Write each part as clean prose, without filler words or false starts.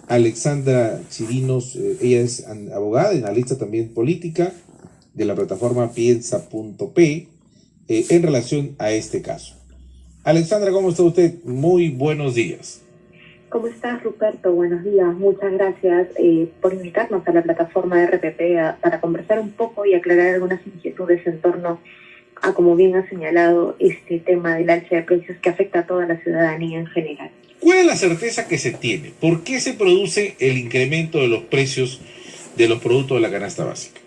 Alexandra Chirinos, ella es abogada, analista también política de la plataforma piensa.p en relación a este caso. Alexandra, ¿cómo está usted? Muy buenos días. ¿Cómo estás, Ruperto? Buenos días. Muchas gracias por invitarnos a la plataforma RPP para conversar un poco y aclarar algunas inquietudes en torno a, como bien ha señalado, este tema del alza de precios que afecta a toda la ciudadanía en general. ¿Cuál es la certeza que se tiene? ¿Por qué se produce el incremento de los precios de los productos de la canasta básica?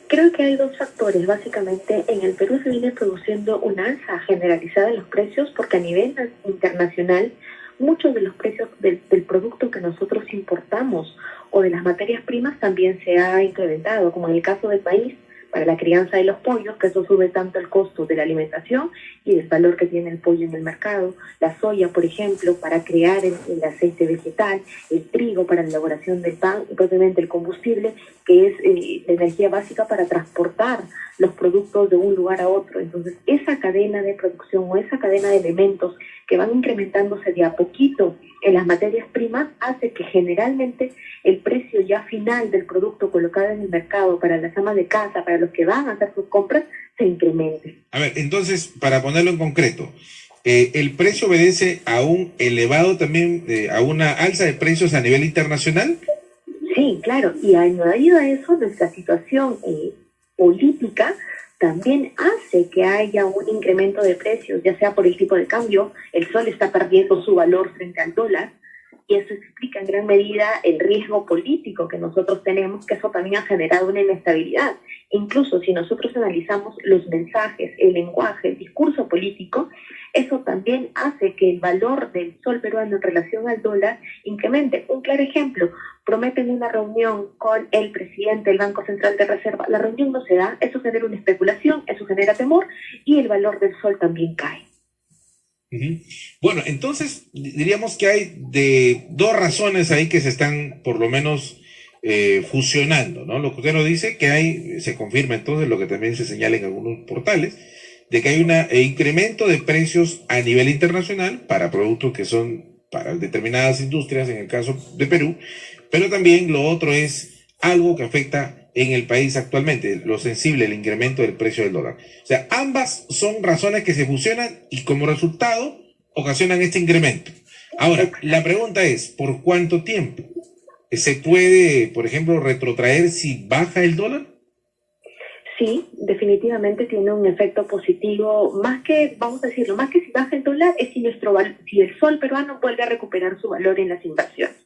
Creo que hay dos factores. Básicamente, en el Perú se viene produciendo una alza generalizada en los precios porque a nivel internacional muchos de los precios del producto que nosotros importamos o de las materias primas también se ha incrementado, como en el caso del maíz para la crianza de los pollos, que eso sube tanto el costo de la alimentación y del valor que tiene el pollo en el mercado, la soya, por ejemplo, para crear el aceite vegetal, el trigo para la elaboración del pan y probablemente el combustible, que es la energía básica para transportar los productos de un lugar a otro. Entonces, esa cadena de producción o esa cadena de elementos que van incrementándose de a poquito en las materias primas hace que generalmente el precio ya final del producto colocado en el mercado para las amas de casa, para los que van a hacer sus compras, se incremente. A ver, entonces, para ponerlo en concreto, ¿el precio obedece a un elevado también, a una alza de precios a nivel internacional? Sí, claro, y añadido a eso, nuestra situación política también hace que haya un incremento de precios, ya sea por el tipo de cambio, el sol está perdiendo su valor frente al dólar, y eso explica en gran medida el riesgo político que nosotros tenemos, que eso también ha generado una inestabilidad. Incluso si nosotros analizamos los mensajes, el lenguaje, el discurso político, eso también hace que el valor del sol peruano en relación al dólar incremente. Un claro ejemplo, prometen una reunión con el presidente del Banco Central de Reserva, la reunión no se da, eso genera una especulación, eso genera temor y el valor del sol también cae. Uh-huh. Bueno, entonces diríamos que hay de dos razones ahí que se están por lo menos fusionando, ¿no? Lo que usted nos dice que hay, se confirma entonces lo que también se señala en algunos portales, de que hay un incremento de precios a nivel internacional para productos que son para determinadas industrias, en el caso de Perú, pero también lo otro es algo que afecta en el país actualmente, lo sensible, el incremento del precio del dólar. O sea, ambas son razones que se fusionan y como resultado ocasionan este incremento. Ahora, la pregunta es, ¿por cuánto tiempo? ¿Se puede, por ejemplo, retrotraer si baja el dólar? Sí, definitivamente tiene un efecto positivo, más que, vamos a decirlo, más que si baja el dólar, es si el sol peruano vuelve a recuperar su valor en las inversiones.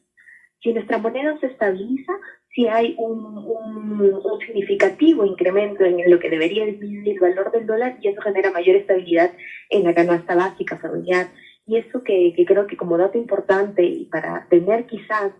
Si nuestra moneda se estabiliza, si hay un significativo incremento en lo que debería disminuir el valor del dólar y eso genera mayor estabilidad en la canasta básica familiar. Y eso que creo que como dato importante y para tener quizás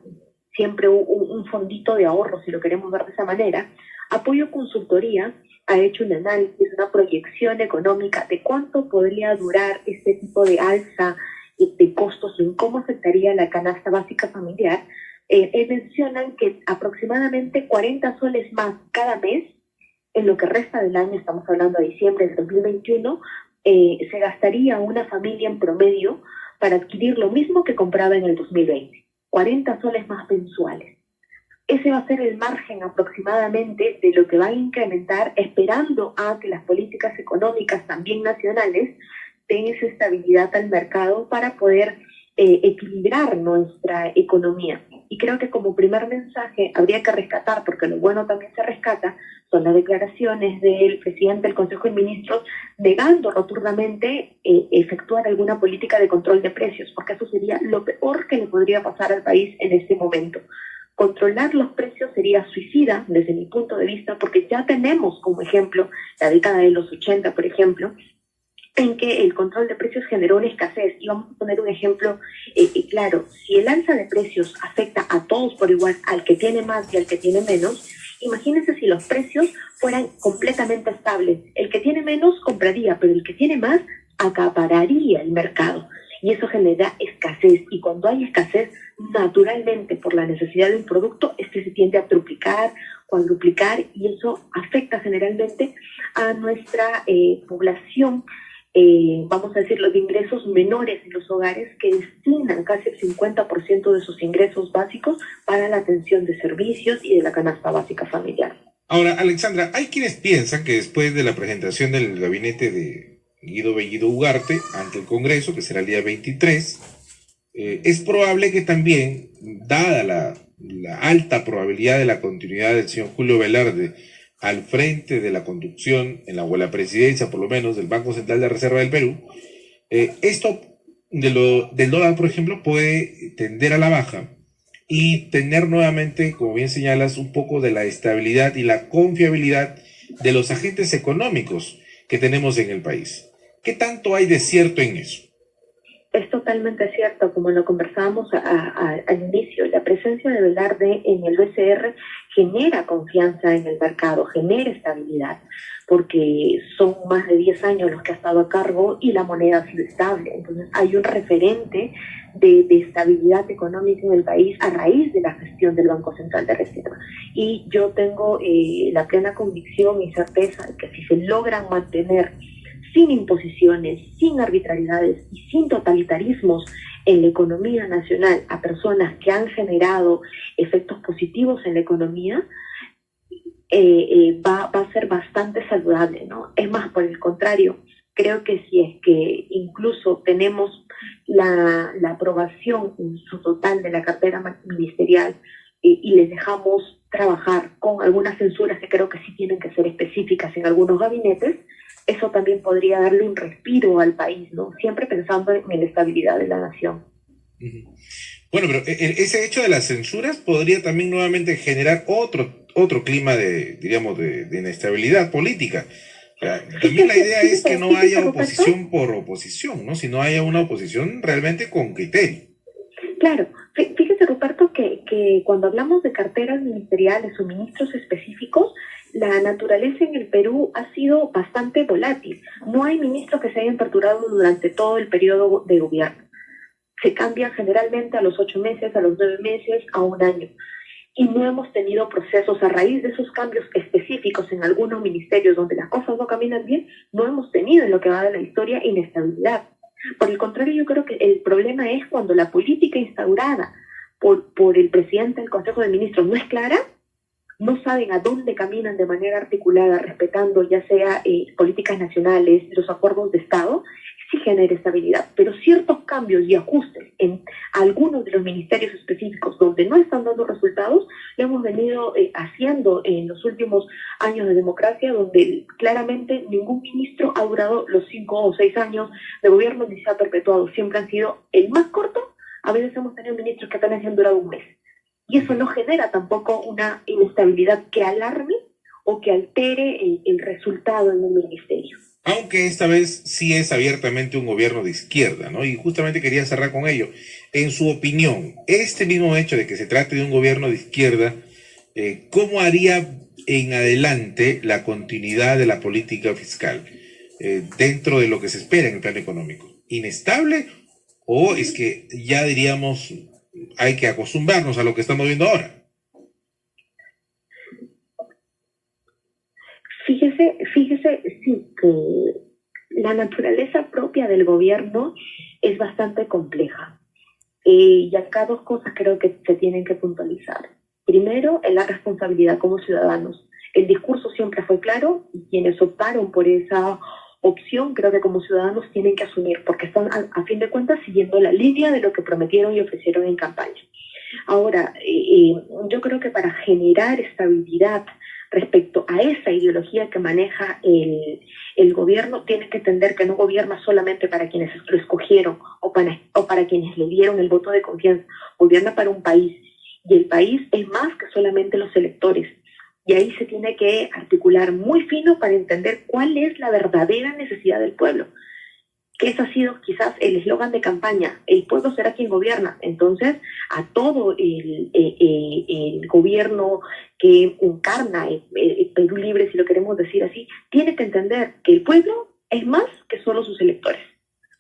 siempre un fondito de ahorro, si lo queremos ver de esa manera, Apoyo Consultoría ha hecho un análisis, una proyección económica de cuánto podría durar este tipo de alza de costos y en cómo afectaría la canasta básica familiar. Mencionan que aproximadamente 40 soles más cada mes, en lo que resta del año, estamos hablando de diciembre del 2021, se gastaría una familia en promedio para adquirir lo mismo que compraba en el 2020, 40 soles más mensuales. Ese va a ser el margen aproximadamente de lo que va a incrementar, esperando a que las políticas económicas también nacionales den esa estabilidad al mercado para poder equilibrar nuestra economía. Y creo que como primer mensaje habría que rescatar, porque lo bueno también se rescata, son las declaraciones del presidente del Consejo de Ministros negando rotundamente efectuar alguna política de control de precios, porque eso sería lo peor que le podría pasar al país en este momento. Controlar los precios sería suicida desde mi punto de vista, porque ya tenemos como ejemplo la década de los 80, por ejemplo, en que el control de precios generó una escasez. Y vamos a poner un ejemplo claro. Si el alza de precios afecta a todos por igual, al que tiene más y al que tiene menos, imagínense si los precios fueran completamente estables. El que tiene menos compraría, pero el que tiene más acapararía el mercado. Y eso genera escasez. Y cuando hay escasez, naturalmente, por la necesidad de un producto, este se tiende a triplicar, cuadruplicar, y eso afecta generalmente a nuestra población vamos a decirlo, de ingresos menores en los hogares que destinan casi el 50% de sus ingresos básicos para la atención de servicios y de la canasta básica familiar. Ahora, Alexandra, hay quienes piensan que después de la presentación del gabinete de Guido Bellido Ugarte ante el Congreso, que será el día 23, es probable que también, dada la alta probabilidad de la continuidad del señor Julio Velarde al frente de la conducción o la presidencia, por lo menos, del Banco Central de Reserva del Perú, esto del dólar, por ejemplo, puede tender a la baja y tener nuevamente, como bien señalas, un poco de la estabilidad y la confiabilidad de los agentes económicos que tenemos en el país. ¿Qué tanto hay de cierto en eso? Es totalmente cierto, como lo conversábamos al inicio, la presencia de Velarde en el BCR genera confianza en el mercado, genera estabilidad, porque son más de 10 años los que ha estado a cargo y la moneda ha sido estable. Entonces hay un referente de estabilidad económica en el país a raíz de la gestión del Banco Central de Reserva. Y yo tengo la plena convicción y certeza de que si se logran mantener sin imposiciones, sin arbitrariedades y sin totalitarismos en la economía nacional a personas que han generado efectos positivos en la economía, va a ser bastante saludable, ¿no? Es más, por el contrario, creo que si es que incluso tenemos la aprobación en su total de la cartera ministerial y les dejamos trabajar con algunas censuras que creo que sí tienen que ser específicas en algunos gabinetes, eso también podría darle un respiro al país, ¿no? Siempre pensando en la estabilidad de la nación. Bueno, pero ese hecho de las censuras podría también nuevamente generar otro clima diríamos, de inestabilidad política. O sea, también la idea es que no haya oposición por oposición, ¿no? Sino haya una oposición realmente con criterio. Claro, fíjese, Ruperto, que cuando hablamos de carteras ministeriales o ministros específicos, la naturaleza en el Perú ha sido bastante volátil. No hay ministros que se hayan perdurado durante todo el periodo de gobierno. Se cambian generalmente a los 8 meses, a los 9 meses, a un año. Y no hemos tenido procesos a raíz de esos cambios específicos en algunos ministerios donde las cosas no caminan bien, no hemos tenido en lo que va de la historia inestabilidad. Por el contrario, yo creo que el problema es cuando la política instaurada por el presidente del Consejo de Ministros no es clara, no saben a dónde caminan de manera articulada, respetando ya sea políticas nacionales, los acuerdos de Estado, sí genera estabilidad. Pero ciertos cambios y ajustes en algunos de los ministerios específicos donde no están dando resultados, lo hemos venido haciendo en los últimos años de democracia, donde claramente ningún ministro ha durado los 5 o 6 años de gobierno ni se ha perpetuado. Siempre han sido el más corto. A veces hemos tenido ministros que apenas han durado un mes. Y eso no genera tampoco una inestabilidad que alarme o que altere el resultado en un ministerio. Aunque esta vez sí es abiertamente un gobierno de izquierda, ¿no? Y justamente quería cerrar con ello. En su opinión, este mismo hecho de que se trate de un gobierno de izquierda, ¿cómo haría en adelante la continuidad de la política fiscal dentro de lo que se espera en el plano económico? ¿Inestable o es que ya diríamos hay que acostumbrarnos a lo que estamos viendo ahora? Fíjese, sí, que la naturaleza propia del gobierno es bastante compleja. Y acá dos cosas creo que se tienen que puntualizar. Primero, en la responsabilidad como ciudadanos. El discurso siempre fue claro y quienes optaron por esa opción creo que como ciudadanos tienen que asumir, porque están a fin de cuentas siguiendo la línea de lo que prometieron y ofrecieron en campaña. Ahora, yo creo que para generar estabilidad respecto a esa ideología que maneja el gobierno, tiene que entender que no gobierna solamente para quienes lo escogieron o para quienes le dieron el voto de confianza, gobierna para un país. Y el país es más que solamente los electores. Y ahí se tiene que articular muy fino para entender cuál es la verdadera necesidad del pueblo. Que ese ha sido quizás el eslogan de campaña, el pueblo será quien gobierna. Entonces, a todo el gobierno que encarna el Perú Libre, si lo queremos decir así, tiene que entender que el pueblo es más que solo sus electores.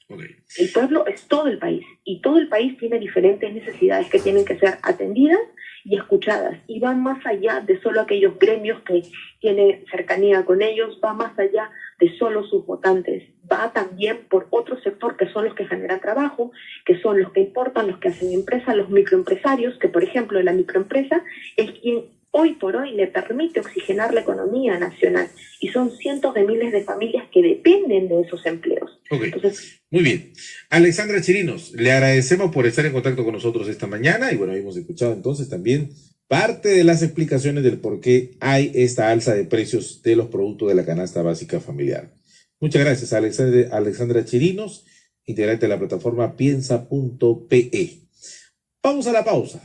Okay. El pueblo es todo el país y todo el país tiene diferentes necesidades que tienen que ser atendidas y escuchadas, y va más allá de solo aquellos gremios que tienen cercanía con ellos, va más allá de solo sus votantes, va también por otro sector que son los que generan trabajo, que son los que importan, los que hacen empresa, los microempresarios, que por ejemplo la microempresa es quien hoy por hoy le permite oxigenar la economía nacional, y son cientos de miles de familias que dependen de esos empleos. Ok, Entonces, muy bien. Alexandra Chirinos, le agradecemos por estar en contacto con nosotros esta mañana y bueno, hemos escuchado entonces también parte de las explicaciones del por qué hay esta alza de precios de los productos de la canasta básica familiar. Muchas gracias, Alexandra Chirinos, integrante de la plataforma piensa.pe. Vamos a la pausa.